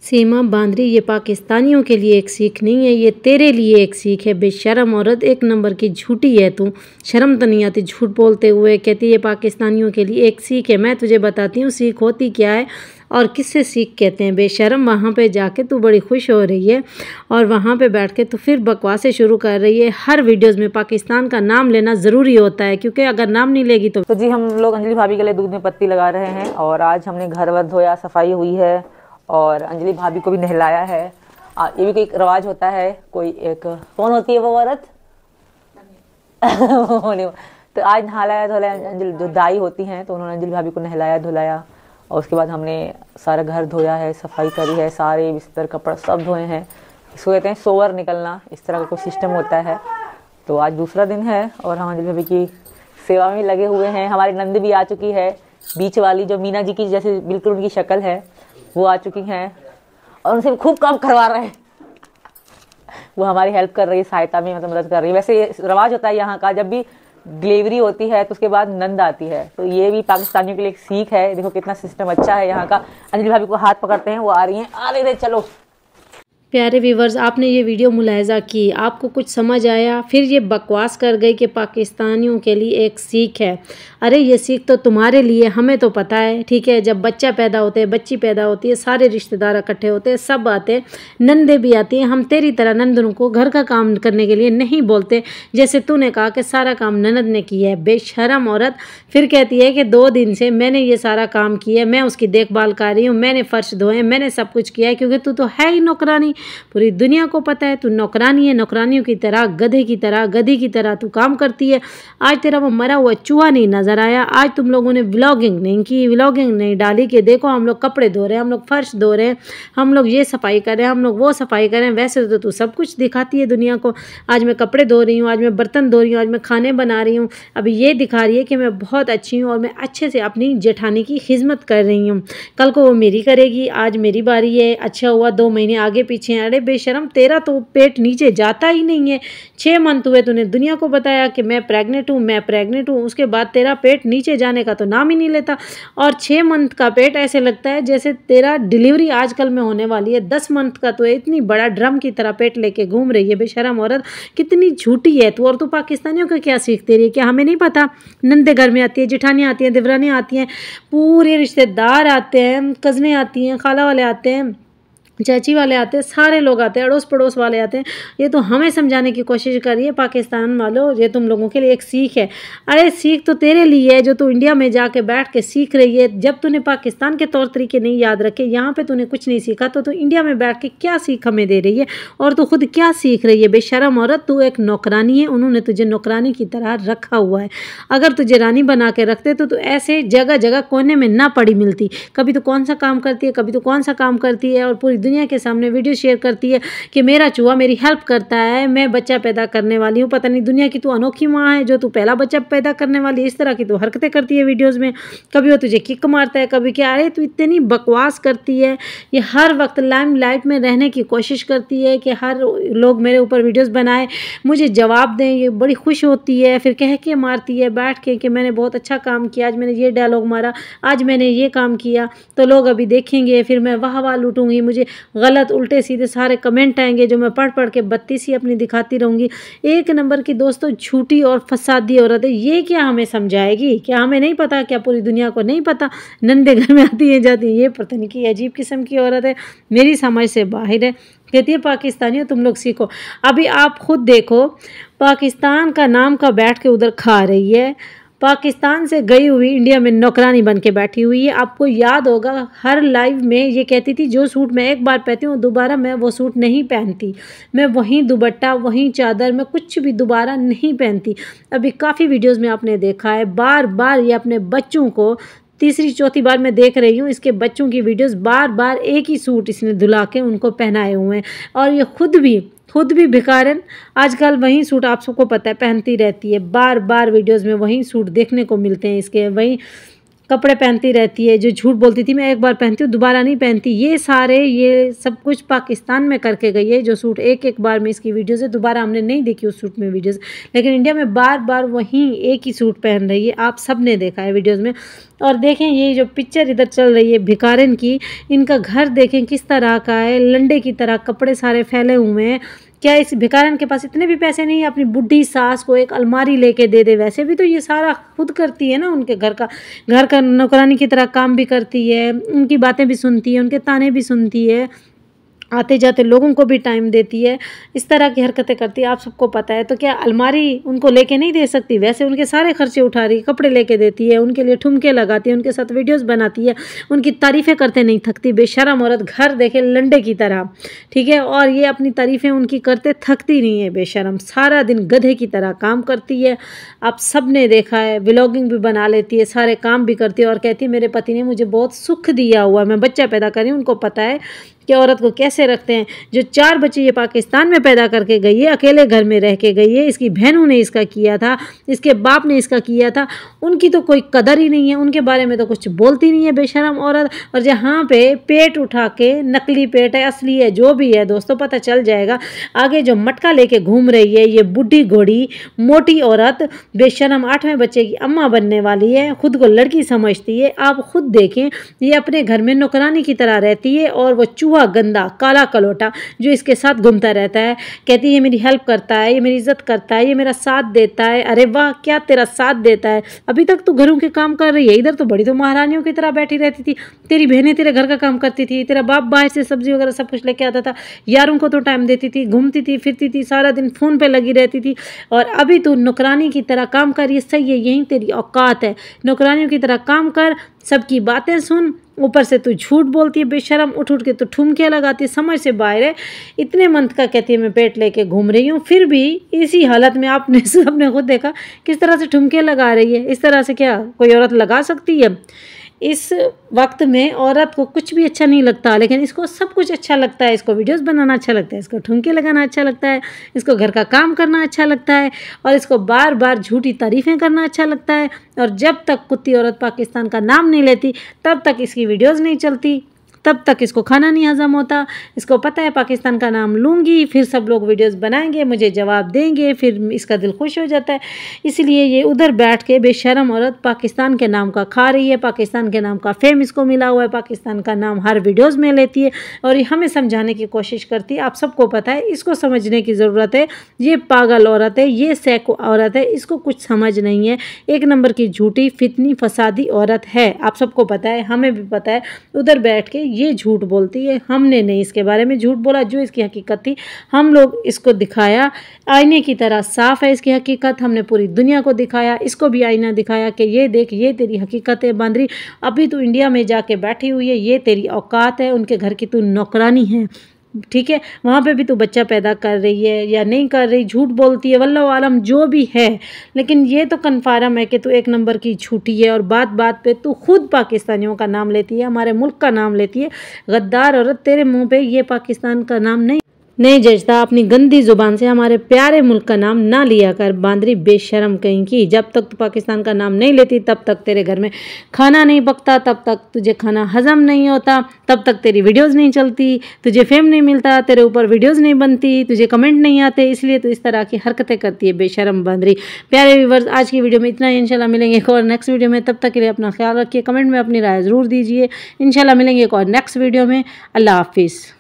सीमा बांद्री, ये पाकिस्तानियों के लिए एक सीख नहीं है, ये तेरे लिए एक सीख है। बेशरम औरत, एक नंबर की झूठी है तू। शर्म तो नहीं आती झूठ बोलते हुए। कहती है पाकिस्तानियों के लिए एक सीख है। मैं तुझे बताती हूँ सीख होती क्या है और किससे सीख कहते हैं। बेशरम, वहाँ पे जाके तू बड़ी खुश हो रही है और वहाँ पे बैठ के तो फिर बकवासें शुरू कर रही है। हर वीडियोज़ में पाकिस्तान का नाम लेना ज़रूरी होता है, क्योंकि अगर नाम नहीं लेगी तो जी हम लोग अंजलि भाभी के लिए दूध में पत्ती लगा रहे हैं और आज हमने घर वर धोया, सफाई हुई है और अंजलि भाभी को भी नहलाया है। ये भी कोई एक रवाज होता है। कोई एक कौन होती है वो औरत तो आज नहलाया धुलाया, जो दाई होती हैं तो उन्होंने अंजलि भाभी को नहलाया धुलाया और उसके बाद हमने सारा घर धोया है, सफाई करी है, सारे बिस्तर कपड़ा सब धोए हैं। इसको कहते हैं सोवर निकलना, इस तरह का कोई सिस्टम होता है। तो आज दूसरा दिन है और हम अंजलि भाभी की सेवा में लगे हुए हैं। हमारी नंद भी आ चुकी है, बीच वाली जो मीना जी की जैसे बिल्कुल उनकी शक्ल है वो आ चुकी हैं और उनसे खूब काम करवा रहे हैं। वो हमारी हेल्प कर रही है, सहायता में मतलब मदद कर रही है। वैसे रवाज होता है यहाँ का, जब भी डिलीवरी होती है तो उसके बाद नंद आती है, तो ये भी पाकिस्तानियों के लिए एक सीख है। देखो कितना सिस्टम अच्छा है यहाँ का। अंजलि भाभी को हाथ पकड़ते हैं, वो आ रही हैं, आ रही चलो। प्यारे व्यूवर्स, आपने ये वीडियो मुलाहिजा की, आपको कुछ समझ आया? फिर ये बकवास कर गई कि पाकिस्तानियों के लिए एक सीख है। अरे ये सीख तो तुम्हारे लिए, हमें तो पता है, ठीक है। जब बच्चा पैदा होते है, बच्ची पैदा होती है, सारे रिश्तेदार इकट्ठे होते हैं, सब आते हैं, नंदे भी आती हैं। हम तेरी तरह नंदनों को घर का काम करने के लिए नहीं बोलते, जैसे तूने कहा कि सारा काम ननद ने किया है। बेशरम औरत फिर कहती है कि 2 दिन से मैंने ये सारा काम किया है, मैं उसकी देखभाल कर रही हूँ, मैंने फर्श धोए, मैंने सब कुछ किया है, क्योंकि तू तो है ही नौकरानी। पूरी दुनिया को पता है तू नौकरानी है, नौकरानियों की तरह, गधे की तरह, गधी की तरह तू काम करती है। आज तेरा वो मरा हुआ चूहा नहीं नजर आया। आज तुम लोगों ने व्लॉगिंग नहीं की, व्लॉगिंग नहीं डाली कि देखो हम लोग कपड़े धो रहे हैं, हम लोग फर्श धो रहे हैं, हम लोग ये सफाई कर रहे हैं, हम लोग वो सफाई कर रहे हैं। वैसे तो तू सब कुछ दिखाती है दुनिया को। आज मैं कपड़े धो रही हूँ, आज मैं बर्तन धो रही हूँ, आज मैं खाने बना रही हूँ। अभी ये दिखा रही है कि मैं बहुत अच्छी हूँ और मैं अच्छे से अपनी जेठानी की खिदमत कर रही हूँ। कल को वो मेरी करेगी, आज मेरी बारी है। अच्छा हुआ 2 महीने आगे पीछे हैं। अरे बेशरम, तेरा तो पेट नीचे जाता ही नहीं है। 6 मंथ हुए तूने दुनिया को बताया कि मैं प्रेग्नेंट हूँ, मैं प्रेग्नेंट हूँ, उसके बाद तेरा पेट नीचे जाने का तो नाम ही नहीं लेता। और 6 मंथ का पेट ऐसे लगता है जैसे तेरा डिलीवरी आजकल में होने वाली है। 10 मंथ का तो इतनी बड़ा ड्रम की तरह पेट लेके घूम रही है। बेशरम औरत, कितनी झूठी है तू। और तू पाकिस्तानियों का क्या सीखती रही है, क्या हमें नहीं पता? नंदे घर में आती है, जिठानियाँ आती हैं, देवरानियाँ आती हैं, पूरे रिश्तेदार आते हैं, कज़नें आती हैं, खाला वाले आते हैं, चाची वाले आते हैं, सारे लोग आते हैं, अड़ोस पड़ोस वाले आते हैं। ये तो हमें समझाने की कोशिश कर रही है पाकिस्तान वालों, ये तुम लोगों के लिए एक सीख है। अरे सीख तो तेरे लिए है, जो तू इंडिया में जाके बैठ के सीख रही है। जब तूने पाकिस्तान के तौर तरीके नहीं याद रखे, यहाँ पे तूने कुछ नहीं सीखा, तो तू इंडिया में बैठ के क्या सीख हमें दे रही है और तू खुद क्या सीख रही है? बेशरम औरत, तू एक नौकरानी है, उन्होंने तुझे नौकरानी की तरह रखा हुआ है। अगर तुझे रानी बना के रखते तो तू ऐसे जगह जगह कोने में ना पड़ी मिलती। कभी तो कौन सा काम करती है, कभी तो कौन सा काम करती है और पूरी दुनिया के सामने वीडियो शेयर करती है कि मेरा चूहा मेरी हेल्प करता है, मैं बच्चा पैदा करने वाली हूँ। पता नहीं दुनिया की तू अनोखी माँ है जो तू पहला बच्चा पैदा करने वाली। इस तरह की तो हरकतें करती है वीडियोज़ में। कभी वो तुझे किक मारता है, कभी क्या। अरे तू इतनी बकवास करती है। ये हर वक्त लाइमलाइट में रहने की कोशिश करती है कि हर लोग मेरे ऊपर वीडियोज़ बनाए, मुझे जवाब दें। ये बड़ी खुश होती है, फिर कह के मारती है बैठ के कि मैंने बहुत अच्छा काम किया, आज मैंने ये डायलॉग मारा, आज मैंने ये काम किया, तो लोग अभी देखेंगे, फिर मैं वाह लूटूंगी, मुझे गलत उल्टे सीधे सारे कमेंट आएंगे जो मैं पढ़ पढ़ के बत्तीसी अपनी दिखाती रहूँगी। एक नंबर की दोस्तों झूठी और फसादी औरत है। ये क्या हमें समझाएगी? क्या हमें नहीं पता? क्या पूरी दुनिया को नहीं पता? नंदे घर में आती है जाती है, ये पता नहीं कि अजीब किस्म की औरत है, मेरी समझ से बाहर है। कहती है पाकिस्तानियों तुम लोग सीखो। अभी आप खुद देखो, पाकिस्तान का नाम का बैठ के उधर खा रही है, पाकिस्तान से गई हुई इंडिया में नौकरानी बन के बैठी हुई है। आपको याद होगा हर लाइव में ये कहती थी जो सूट मैं एक बार पहनती हूँ दोबारा मैं वो सूट नहीं पहनती, मैं वहीं दुपट्टा वहीं चादर में कुछ भी दोबारा नहीं पहनती। अभी काफ़ी वीडियोस में आपने देखा है बार बार ये अपने बच्चों को, तीसरी चौथी बार मैं देख रही हूँ इसके बच्चों की वीडियोस, बार बार एक ही सूट इसने धुला के उनको पहनाए हुए हैं। और ये खुद भी भिखारन आजकल वही सूट आप सबको पता है पहनती रहती है। बार बार वीडियोस में वही सूट देखने को मिलते हैं इसके, वही कपड़े पहनती रहती है। जो झूठ बोलती थी मैं एक बार पहनती हूँ दोबारा नहीं पहनती, ये सब कुछ पाकिस्तान में करके गई है। जो सूट एक बार में इसकी वीडियोस है, दोबारा हमने नहीं देखी उस सूट में वीडियोस, लेकिन इंडिया में बार बार वहीं एक ही सूट पहन रही है। आप सब ने देखा है वीडियोस में। और देखें ये जो पिक्चर इधर चल रही है भिखारिन की, इनका घर देखें किस तरह का है, लंडे की तरह कपड़े सारे फैले हुए हैं। क्या इस भिखारिन के पास इतने भी पैसे नहीं है अपनी बुढ़ी सास को एक अलमारी लेके दे दे? वैसे भी तो ये सारा खुद करती है ना, उनके घर का नौकरानी की तरह काम भी करती है, उनकी बातें भी सुनती है, उनके ताने भी सुनती है, आते जाते लोगों को भी टाइम देती है, इस तरह की हरकतें करती है, आप सबको पता है। तो क्या अलमारी उनको लेके नहीं दे सकती? वैसे उनके सारे खर्चे उठा रही है, कपड़े लेके देती है, उनके लिए ठुमके लगाती है, उनके साथ वीडियोस बनाती है, उनकी तारीफ़ें करते नहीं थकती। बेशरम औरत, घर देखे लंडे की तरह, ठीक है, और ये अपनी तारीफ़ें उनकी करते थकती नहीं है। बेशरम सारा दिन गधे की तरह काम करती है, आप सब ने देखा है, व्लॉगिंग भी बना लेती है, सारे काम भी करती है और कहती है मेरे पति ने मुझे बहुत सुख दिया हुआ है, मैं बच्चा पैदा कर रही हूँ। उनको पता है कि औरत को कैसे रखते हैं। जो 4 बच्चे ये पाकिस्तान में पैदा करके गई है, अकेले घर में रह के गई है, इसकी बहनों ने इसका किया था, इसके बाप ने इसका किया था, उनकी तो कोई कदर ही नहीं है, उनके बारे में तो कुछ बोलती नहीं है बेशरम औरत। और जहाँ पे पेट उठा के, नकली पेट है असली है जो भी है दोस्तों पता चल जाएगा। आगे जो मटका लेके घूम रही है ये बुढ़ी घोड़ी मोटी औरत बेशरम 8वें बच्चे की अम्मा बनने वाली है, खुद को लड़की समझती है। आप खुद देखें, ये अपने घर में नौकरानी की तरह रहती है और वो चूहा गंदा काला कलोटा जो इसके साथ घूमता रहता है, कहती है ये मेरी हेल्प करता है, ये मेरी इज्जत करता है, ये मेरा साथ देता है। अरे वाह, क्या तेरा साथ देता है? अभी तक तो घरों के काम कर रही है, इधर तो बड़ी तो महारानियों की तरह बैठी रहती थी। तेरी बहनें तेरे घर का काम करती थी, तेरा बाप बाहर से सब्जी वगैरह सब कुछ लेके आता था, यारों को तो टाइम देती थी, घूमती थी फिरती थी, सारा दिन फोन पे लगी रहती थी, और अभी तू नौकरानी की तरह काम कर। ये सही है, यही तेरी औकात है, नौकरानियों की तरह काम कर, सबकी बातें सुन, ऊपर से तू झूठ बोलती है बेशरम, उठ उठ के तो ठुमके लगाती है, समझ से बाहर है। इतने मंथ का कहती है मैं पेट लेके घूम रही हूँ, फिर भी इसी हालत में आपने सबने खुद देखा किस तरह से ठुमके लगा रही है। इस तरह से क्या कोई औरत लगा सकती है? इस वक्त में औरत को कुछ भी अच्छा नहीं लगता, लेकिन इसको सब कुछ अच्छा लगता है। इसको वीडियोस बनाना अच्छा लगता है, इसको ठुमके लगाना अच्छा लगता है, इसको घर का काम करना अच्छा लगता है, और इसको बार बार झूठी तारीफ़ें करना अच्छा लगता है। और जब तक कुत्ती औरत पाकिस्तान का नाम नहीं लेती तब तक इसकी वीडियोज़ नहीं चलती, तब तक इसको खाना नहीं हजम होता। इसको पता है पाकिस्तान का नाम लूँगी फिर सब लोग वीडियोस बनाएंगे, मुझे जवाब देंगे, फिर इसका दिल खुश हो जाता है। इसलिए ये उधर बैठ के बेशरम औरत पाकिस्तान के नाम का खा रही है, पाकिस्तान के नाम का फेम इसको मिला हुआ है, पाकिस्तान का नाम हर वीडियोज़ में लेती है और ये हमें समझाने की कोशिश करती है। आप सबको पता है, इसको समझने की ज़रूरत है। ये पागल औरत है, ये सैको औरत है, इसको कुछ समझ नहीं है, एक नंबर की झूठी फितनी फसादी औरत है। आप सबको पता है, हमें भी पता है। उधर बैठ के ये झूठ बोलती है, हमने नहीं इसके बारे में झूठ बोला, जो इसकी हकीकत थी हम लोग इसको दिखाया। आईने की तरह साफ है इसकी हकीकत, हमने पूरी दुनिया को दिखाया, इसको भी आईना दिखाया कि ये देख, ये तेरी हकीकत है बांदरी, अभी तू इंडिया में जाके बैठी हुई है, ये तेरी औकात है, उनके घर की तू नौकरानी है, ठीक है, वहाँ पे भी तू बच्चा पैदा कर रही है या नहीं कर रही, झूठ बोलती है, वल्लाहु आलम जो भी है, लेकिन ये तो कन्फर्म है कि तू एक नंबर की झूठी है। और बात बात पे तू खुद पाकिस्तानियों का नाम लेती है, हमारे मुल्क का नाम लेती है। गद्दार औरत, तेरे मुंह पे ये पाकिस्तान का नाम नहीं जचता, अपनी गंदी जुबान से हमारे प्यारे मुल्क का नाम ना लिया कर बांदरी बेशरम कहीं की। जब तक तू पाकिस्तान का नाम नहीं लेती तब तक तेरे घर में खाना नहीं पकता, तब तक तुझे खाना हजम नहीं होता, तब तक तेरी वीडियोस नहीं चलती, तुझे फेम नहीं मिलता, तेरे ऊपर वीडियोस नहीं बनती, तुझे कमेंट नहीं आते, इसलिए तू इस तरह की हरकतें करती है बेशरम बांदरी। प्यारे व्यूअर्स, आज की वीडियो में इतना ही, इंशाल्लाह मिलेंगे एक और नेक्स्ट वीडियो में। तब तक के लिए अपना ख्याल रखिए, कमेंट में अपनी राय ज़रूर दीजिए। इंशाल्लाह मिलेंगे एक और नेक्स्ट वीडियो में। अल्लाह हाफिज़।